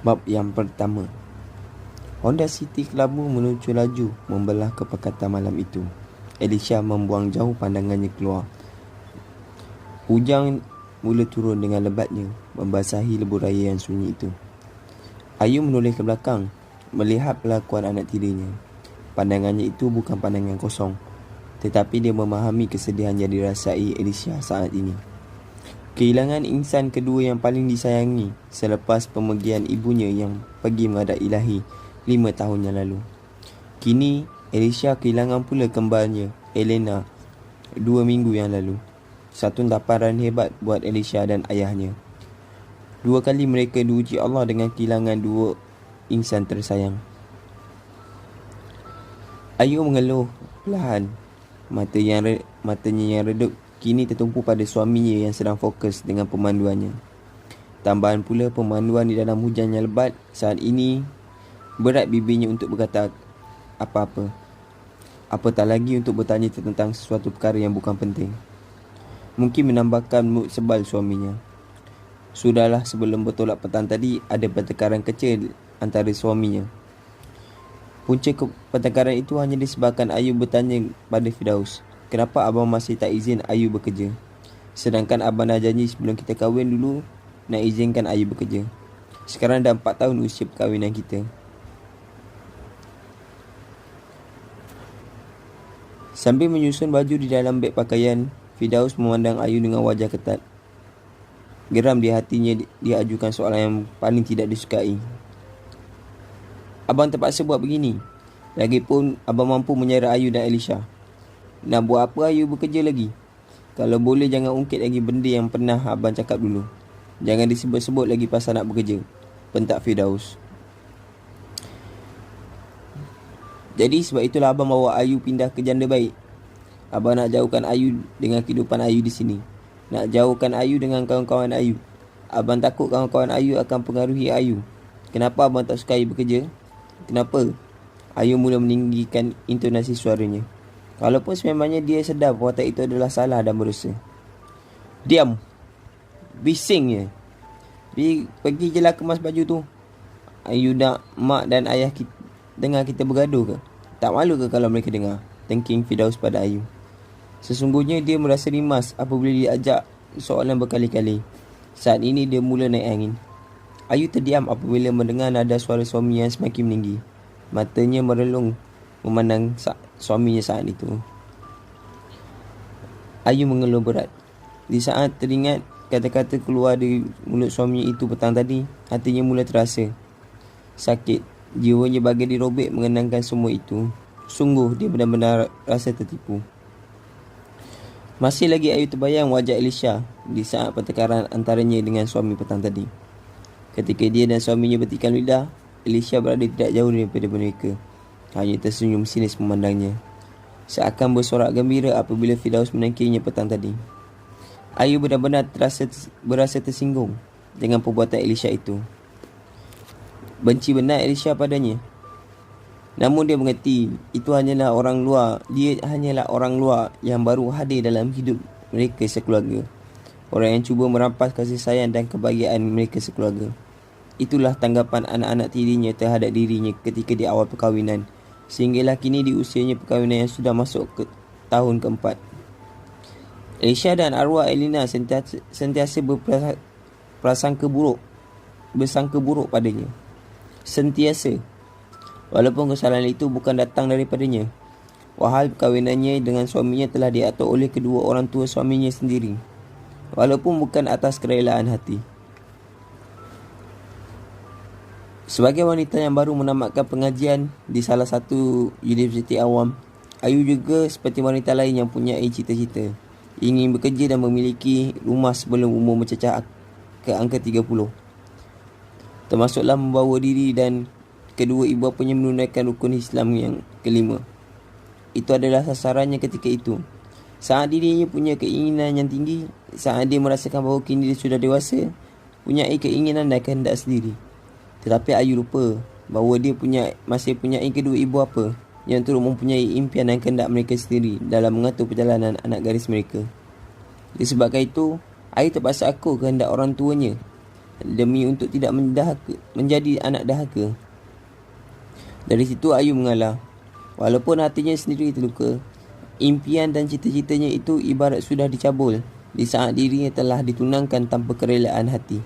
Bab yang pertama. Honda City kelabu meluncur laju membelah kepekatan malam itu. Alicia membuang jauh pandangannya keluar. Hujan mula turun dengan lebatnya, membasahi lebuh raya yang sunyi itu. Ayu menoleh ke belakang, melihat pelakuan anak tirinya. Pandangannya itu bukan pandangan kosong, tetapi dia memahami kesedihan yang dirasai Alicia saat ini. Kehilangan insan kedua yang paling disayangi selepas pemergian ibunya yang pergi menghadap Ilahi 5 tahun yang lalu. Kini, Alicia kehilangan pula kembarnya, Elena, 2 minggu yang lalu. Satu tamparan hebat buat Alicia dan ayahnya. 2 kali mereka diuji Allah dengan kehilangan 2 insan tersayang. Ayu mengeluh perlahan. Matanya yang redup kini tertumpu pada suaminya yang sedang fokus dengan pemanduannya. Tambahan pula pemanduan di dalam hujan yang lebat saat ini berat bibirnya untuk berkata apa-apa. Apatah lagi untuk bertanya tentang sesuatu perkara yang bukan penting. Mungkin menambahkan mood sebal suaminya. Sudahlah, sebelum bertolak petang tadi ada pertengkaran kecil antara suaminya. Punca pertengkaran itu hanya disebabkan Ayu bertanya pada Firdaus, kenapa abang masih tak izin Ayu bekerja? Sedangkan abang dah janji sebelum kita kahwin dulu nak izinkan Ayu bekerja. Sekarang dah 4 tahun usia perkahwinan kita. Sambil menyusun baju di dalam beg pakaian, Firdaus memandang Ayu dengan wajah ketat. Geram di hatinya dia ajukan soalan yang paling tidak disukai. Abang terpaksa buat begini. Lagipun abang mampu menyara Ayu dan Alicia. Nak buat apa Ayu bekerja lagi? Kalau boleh jangan ungkit lagi benda yang pernah abang cakap dulu. Jangan disebut-sebut lagi pasal nak bekerja, pentak Firdaus. Jadi sebab itulah abang bawa Ayu pindah ke janda baik. Abang nak jauhkan Ayu dengan kehidupan Ayu di sini. Nak jauhkan Ayu dengan kawan-kawan Ayu. Abang takut kawan-kawan Ayu akan pengaruhi Ayu. Kenapa abang tak sukai bekerja? Kenapa? Ayu mula meninggikan intonasi suaranya. Walaupun sememangnya dia sedar perbuatan itu adalah salah dan berdosa. Diam. Bisingnya. Pergi je lah kemas baju tu. Ayu nak mak dan ayah kita dengar kita bergaduh ke? Tak malu ke kalau mereka dengar? Tengking Firdaus pada Ayu. Sesungguhnya dia merasa rimas apabila diajak soalan berkali-kali. Saat ini dia mula naik angin. Ayu terdiam apabila mendengar nada suara suami yang semakin meninggi. Matanya merelung memandang suaminya saat itu. Ayu mengeluh berat. Di saat teringat kata-kata keluar dari mulut suaminya itu petang tadi, hatinya mula terasa sakit. Jiwanya bagai dirobek mengenangkan semua itu. Sungguh dia benar-benar rasa tertipu. Masih lagi Ayu terbayang wajah Alicia di saat pertengkaran antaranya dengan suami petang tadi. Ketika dia dan suaminya bertikam lidah, Alicia berada tidak jauh daripada mereka. Hanya tersenyum sinis memandangnya. Seakan bersorak gembira apabila Firdaus menangkingnya petang tadi. Ayu benar-benar berasa tersinggung dengan perbuatan Alicia itu. Benci benar Alicia padanya. Namun dia mengerti itu hanyalah orang luar. Dia hanyalah orang luar yang baru hadir dalam hidup mereka sekeluarga. Orang yang cuba merampas kasih sayang dan kebahagiaan mereka sekeluarga. Itulah tanggapan anak-anak tirinya terhadap dirinya ketika di awal perkahwinan. Sehinggalah kini di usianya perkahwinan yang sudah masuk ke tahun keempat. Alicia dan arwah Elena sentiasa bersangka buruk padanya. Sentiasa. Walaupun kesalahan itu bukan datang daripadanya. Wahal perkahwinannya dengan suaminya telah diatur oleh kedua orang tua suaminya sendiri. Walaupun bukan atas kerelaan hati. Sebagai wanita yang baru menamatkan pengajian di salah satu universiti awam, Ayu juga seperti wanita lain yang punya cita-cita. Ingin bekerja dan memiliki rumah sebelum umur mencecah ke angka 30. Termasuklah membawa diri dan kedua ibu bapanya menunaikan rukun Islam yang kelima. Itu adalah sasarannya ketika itu. Saat dirinya punya keinginan yang tinggi, saat dia merasakan bahawa kini dia sudah dewasa, punya keinginan dan kehendak sendiri. Tetapi Ayu lupa bahawa dia masih punya kedua ibu bapa yang turut mempunyai impian dan kehendak mereka sendiri dalam mengatur perjalanan anak garis mereka. Disebabkan itu, Ayu terpaksa akur kehendak orang tuanya demi untuk tidak menjadi anak dahaka. Dari situ Ayu mengalah. Walaupun hatinya sendiri terluka, impian dan cita-citanya itu ibarat sudah dicabul di saat dirinya telah ditunangkan tanpa kerelaan hati.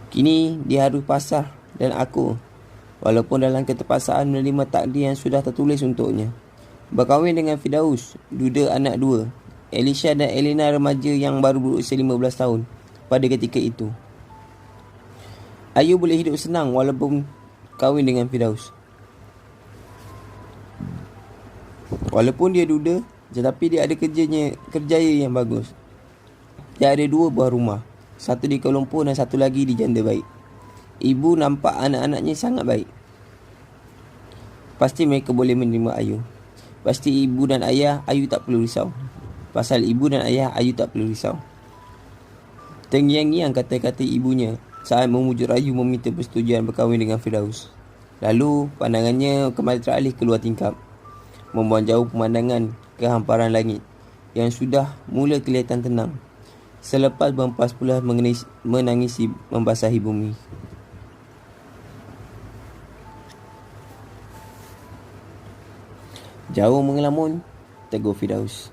Kini dia harus pasrah dan aku, walaupun dalam keterpaksaan menerima takdir yang sudah tertulis untuknya. Berkahwin dengan Firdaus, duda anak dua, Elisha dan Elena remaja yang baru berusia 15 tahun pada ketika itu. Ayu boleh hidup senang walaupun kahwin dengan Firdaus. Walaupun dia duda, tetapi dia ada kerjaya yang bagus. Dia ada 2 buah rumah, satu di Kuala Lumpur dan satu lagi di Janda Baik. Ibu nampak anak-anaknya sangat baik. Pasti mereka boleh menerima Ayu. Pasti ibu dan ayah Ayu tak perlu risau. Pasal ibu dan ayah Ayu tak perlu risau. Terngiang-ngiang kata-kata ibunya saat memujuk Ayu meminta persetujuan berkahwin dengan Firdaus. Lalu pandangannya kembali teralih keluar tingkap, membuang jauh pemandangan ke hamparan langit yang sudah mula kelihatan tenang, selepas berempas pula menangisi membasahi bumi. Jauh mengelamun, tegur Firdaus.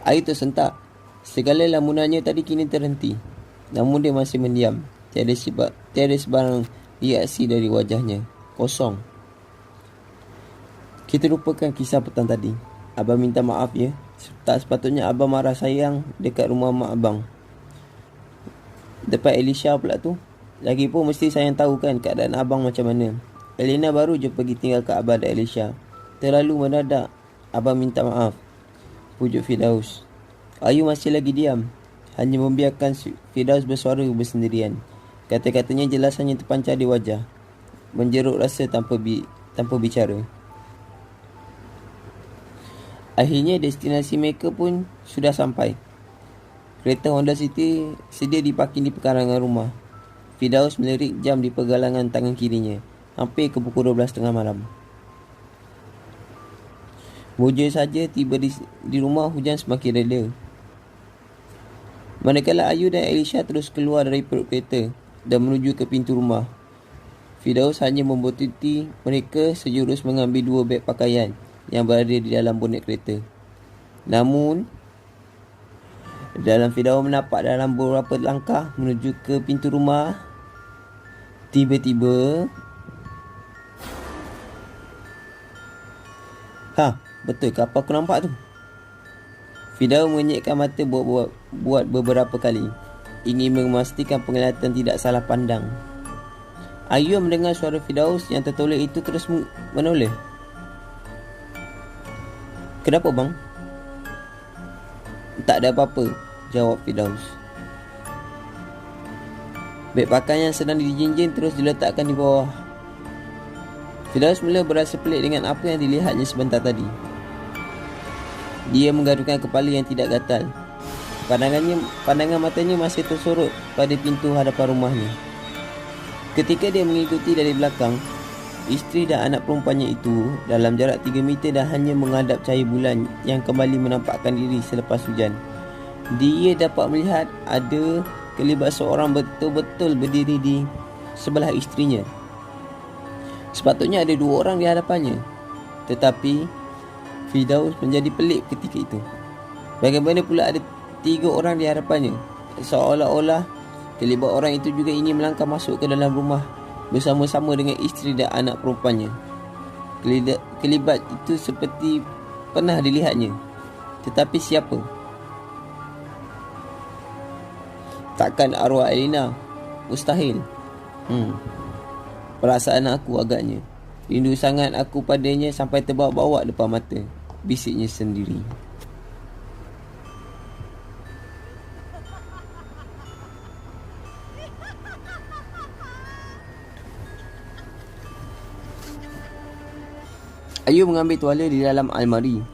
Ayu tersentak. Segala lamunannya tadi kini terhenti. Namun dia masih mendiam. Tiada sebarang reaksi dari wajahnya. Kosong. Kita lupakan kisah petang tadi. Abang minta maaf ya. Tak sepatutnya abang marah sayang dekat rumah mak abang. Depan Elisha pula tu. Lagipun mesti sayang tahu kan keadaan abang macam mana. Elena baru je pergi tinggal kat abang dan Elisha. Terlalu mendadak. Abang minta maaf, pujuk Firdaus. Ayu masih lagi diam, hanya membiarkan Firdaus bersuara bersendirian. Kata-katanya jelas hanya terpancar di wajah, menjeruk rasa tanpa bicara. Akhirnya destinasi mereka pun sudah sampai. Kereta Honda City sedia diparking di pekarangan rumah. Firdaus melirik jam di pergelangan tangan kirinya. Hampir ke pukul 12.30 malam. Bujur saja tiba di rumah, hujan semakin reda. Manakala Ayu dan Elisha terus keluar dari perut kereta dan menuju ke pintu rumah, Firdaus hanya membututi mereka sejurus mengambil 2 beg pakaian yang berada di dalam bonet kereta. Namun, dalam Firdaus menapak dalam beberapa langkah menuju ke pintu rumah, tiba-tiba, betul ke apa aku nampak tu? Firdaus mengenyekkan mata buat beberapa kali, ingin memastikan penglihatan tidak salah pandang. Ayu mendengar suara Firdaus yang tertolak itu terus menoleh. Kenapa bang? Tak ada apa-apa, jawab Firdaus. Beg pakaian yang sedang dijinjing terus diletakkan di bawah. Firdaus mula berasa pelik dengan apa yang dilihatnya sebentar tadi. Dia menggarukkan kepala yang tidak gatal. Pandangan matanya masih tersorot pada pintu hadapan rumahnya. Ketika dia mengikuti dari belakang, isteri dan anak perempuannya itu dalam jarak 3 meter dan hanya menghadap cahaya bulan yang kembali menampakkan diri selepas hujan. Dia dapat melihat ada kelibat seorang betul-betul berdiri di sebelah isterinya. Sepatutnya ada 2 orang di hadapannya. Tetapi Firdaus menjadi pelik ketika itu. Bagaimana pula ada 3 orang di hadapannya? Seolah-olah kelibat orang itu juga ingin melangkah masuk ke dalam rumah bersama-sama dengan isteri dan anak perempuannya. Kelibat itu seperti pernah dilihatnya. Tetapi siapa? Takkan arwah Elena? Mustahil. Perasaan aku agaknya. Rindu sangat aku padanya sampai terbawa-bawa depan mata, bisiknya sendiri. Ayu mengambil tuala di dalam almari.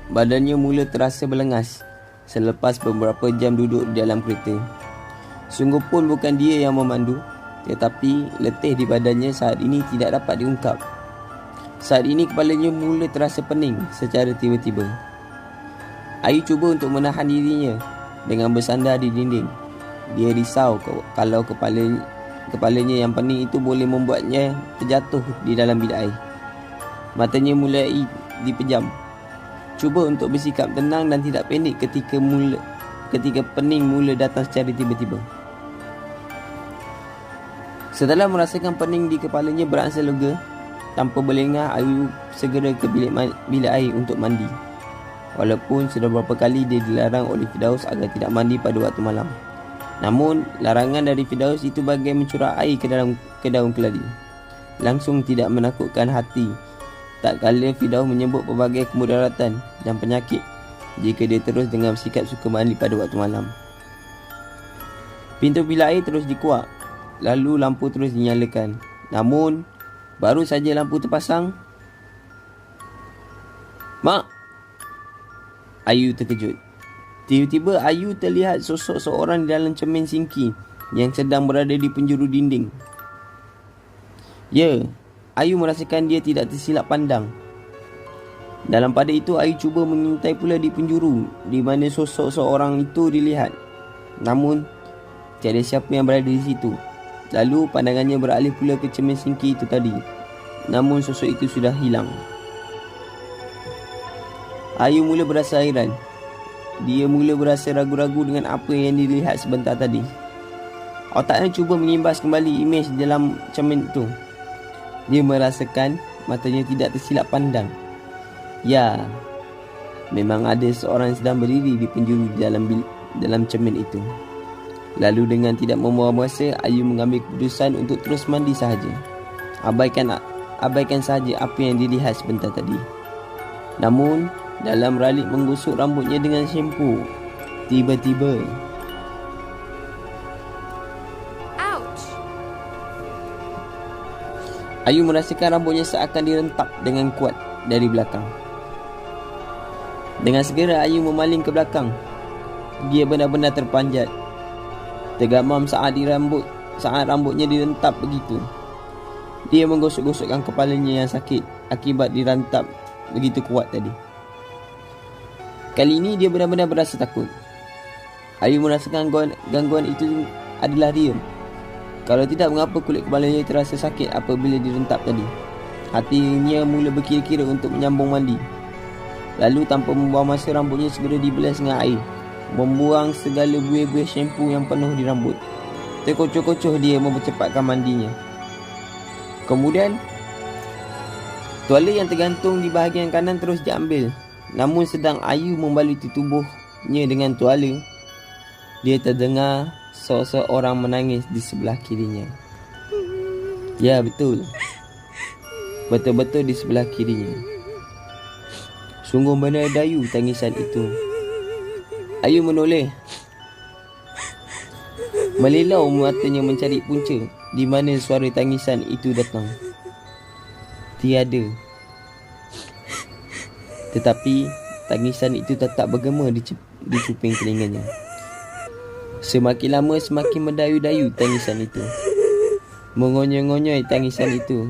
Badannya mula terasa berlengas selepas beberapa jam duduk di dalam kereta. Sungguh pun bukan dia yang memandu, tetapi letih di badannya saat ini tidak dapat diungkap. Saat ini kepalanya mula terasa pening secara tiba-tiba. Ayu cuba untuk menahan dirinya dengan bersandar di dinding. Dia risau kalau kepalanya yang pening itu boleh membuatnya terjatuh di dalam bilik air. Matanya mulai dipejam. Cuba untuk bersikap tenang dan tidak panik ketika pening mula datang secara tiba-tiba. Setelah merasakan pening di kepalanya berangsur lega, tanpa berlengah, Ayu segera ke bilik air untuk mandi. Walaupun sudah beberapa kali dia dilarang oleh Firdaus agar tidak mandi pada waktu malam. Namun, larangan dari Firdaus itu bagai mencurah air ke daun keladi. Langsung tidak menakutkan hati tak kala Firdaus menyebut pelbagai kemudaratan dan penyakit jika dia terus dengan sikap suka mandi pada waktu malam. Pintu bilik air terus dikuak, lalu lampu terus dinyalakan. Namun, baru saja lampu terpasang, "Mak!" Ayu terkejut. Tiba-tiba Ayu terlihat sosok seorang di dalam cermin sinki yang sedang berada di penjuru dinding. Ya, Ayu merasakan dia tidak tersilap pandang. Dalam pada itu, Ayu cuba mengintai pula di penjuru di mana sosok seorang itu dilihat. Namun, tiada siapa yang berada di situ. Lalu pandangannya beralih pula ke cermin sinki itu tadi. Namun sosok itu sudah hilang. Ayu mula berasa hairan. Dia mula berasa ragu-ragu dengan apa yang dilihat sebentar tadi. Otaknya cuba mengimbas kembali imej dalam cermin itu. Dia merasakan matanya tidak tersilap pandang. Ya, memang ada seorang yang sedang berdiri di penjuru dalam cermin itu. Lalu dengan tidak membuang masa, Ayu mengambil keputusan untuk terus mandi sahaja. Abaikan sahaja apa yang dilihat sebentar tadi. Namun, dalam ralik menggosok rambutnya dengan shampoo, tiba-tiba Ayu merasakan rambutnya seakan direntap dengan kuat dari belakang. Dengan segera Ayu memaling ke belakang. Dia benar-benar terpanjat, tergamam saat rambutnya direntap begitu. Dia menggosok-gosokkan kepalanya yang sakit akibat dirantap begitu kuat tadi. Kali ini dia benar-benar berasa takut. Ayu merasakan gangguan itu adalah real. Kalau tidak, mengapa kulit kepalanya terasa sakit apabila direntap tadi? Hatinya mula berkira-kira untuk menyambung mandi. Lalu tanpa membuang masa, rambutnya segera dibelas dengan air, membuang segala buih-buih shampoo yang penuh di rambut. Terkocoh-kocoh dia mempercepatkan mandinya. Kemudian, tuala yang tergantung di bahagian kanan terus diambil. Namun sedang Ayu membaluti tubuhnya dengan tuala, dia terdengar seorang menangis di sebelah kirinya. Ya, betul. Betul-betul di sebelah kirinya. Sungguh benar dayu tangisan itu. Ayu menoleh. Melilau matanya mencari punca di mana suara tangisan itu datang. Tiada. Tetapi tangisan itu tetap bergema di cuping telinganya. Semakin lama semakin mendayu-dayu tangisan itu. Mengonyoi-ngonyoi tangisan itu,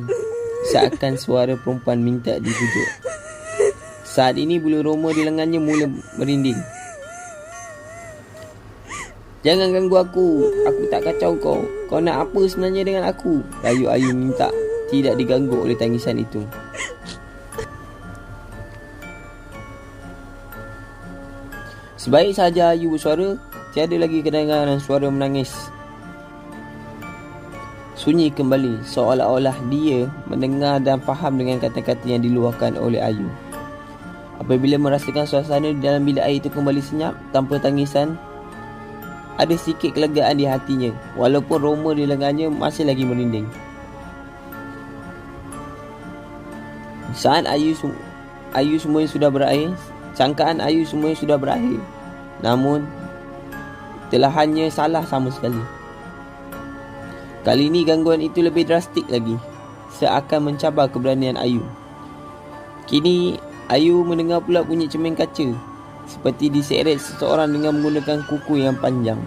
seakan suara perempuan minta dibujuk. Saat ini bulu roma di lengannya mula merinding. "Jangan ganggu aku tak kacau kau. Kau nak apa sebenarnya dengan aku?" Rayu Ayu minta tidak diganggu oleh tangisan itu. Sebaik sahaja Ayu bersuara, tiada lagi kedengaran suara menangis. Sunyi kembali, seolah-olah dia mendengar dan faham dengan kata-kata yang diluahkan oleh Ayu. Apabila merasakan suasana di dalam bilik air itu kembali senyap tanpa tangisan, ada sikit kelegaan di hatinya, walaupun roma di lengannya masih lagi merinding. Saat Ayu semuanya sudah berakhir, sangkaan Ayu semuanya sudah berakhir. Namun, telah hanya salah sama sekali. Kali ini gangguan itu lebih drastik lagi, seakan mencabar keberanian Ayu. Kini, Ayu mendengar pula bunyi cermin kaca, seperti diseret seseorang dengan menggunakan kuku yang panjang.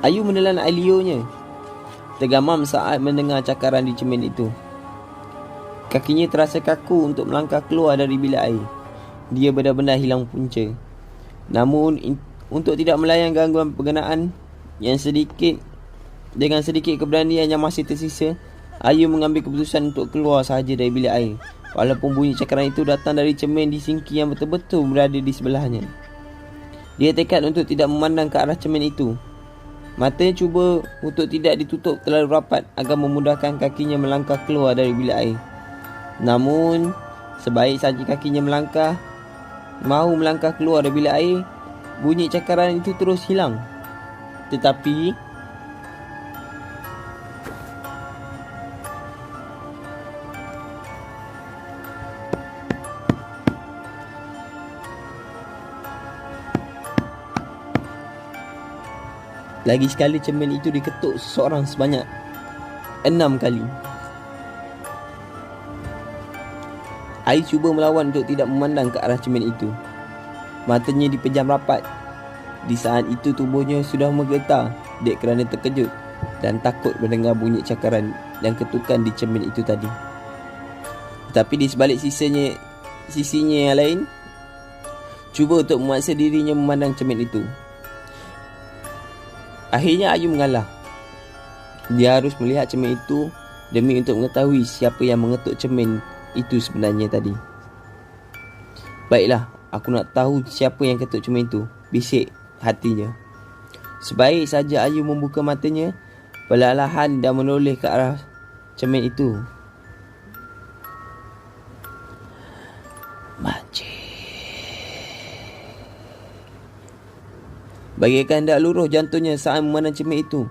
Ayu menelan air liurnya. tergamam saat mendengar cakaran di cermin itu. Kakinya terasa kaku untuk melangkah keluar dari bilik air. Dia benar-benar hilang punca. Namun, untuk tidak melayan gangguan perkenaan dengan sedikit keberanian yang masih tersisa, Ayu mengambil keputusan untuk keluar sahaja dari bilik air. Walaupun bunyi cakaran itu datang dari cermin di sinki yang betul-betul berada di sebelahnya. Dia tekad untuk tidak memandang ke arah cermin itu. Matanya cuba untuk tidak ditutup terlalu rapat agar memudahkan kakinya melangkah keluar dari bilik air. Namun, sebaik saja kakinya mahu melangkah keluar dari bilik air, bunyi cakaran itu terus hilang. Tetapi lagi sekali cermin itu diketuk seseorang sebanyak 6 kali. Ayu cuba melawan untuk tidak memandang ke arah cermin itu. Matanya dipejam rapat. Di saat itu tubuhnya sudah menggetar kerana terkejut dan takut mendengar bunyi cakaran dan ketukan di cermin itu tadi. Tetapi di sebalik sisinya yang lain, cuba untuk memaksa dirinya memandang cermin itu. Akhirnya Ayu mengalah. Dia harus melihat cermin itu demi untuk mengetahui siapa yang mengetuk cermin itu sebenarnya tadi. Baiklah, aku nak tahu siapa yang ketuk cermin itu, bisik hatinya. Sebaik saja Ayu membuka matanya, perlahan dan menoleh ke arah cermin itu. Makcik. Bagaikan hendak luruh jantungnya saat memandang cermin itu.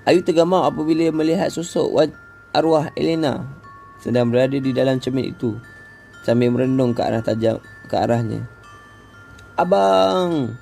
Ayu tergamam apabila melihat sosok arwah Elena sedang berada di dalam cermin itu sambil merenung ke arahnya. "Abang!"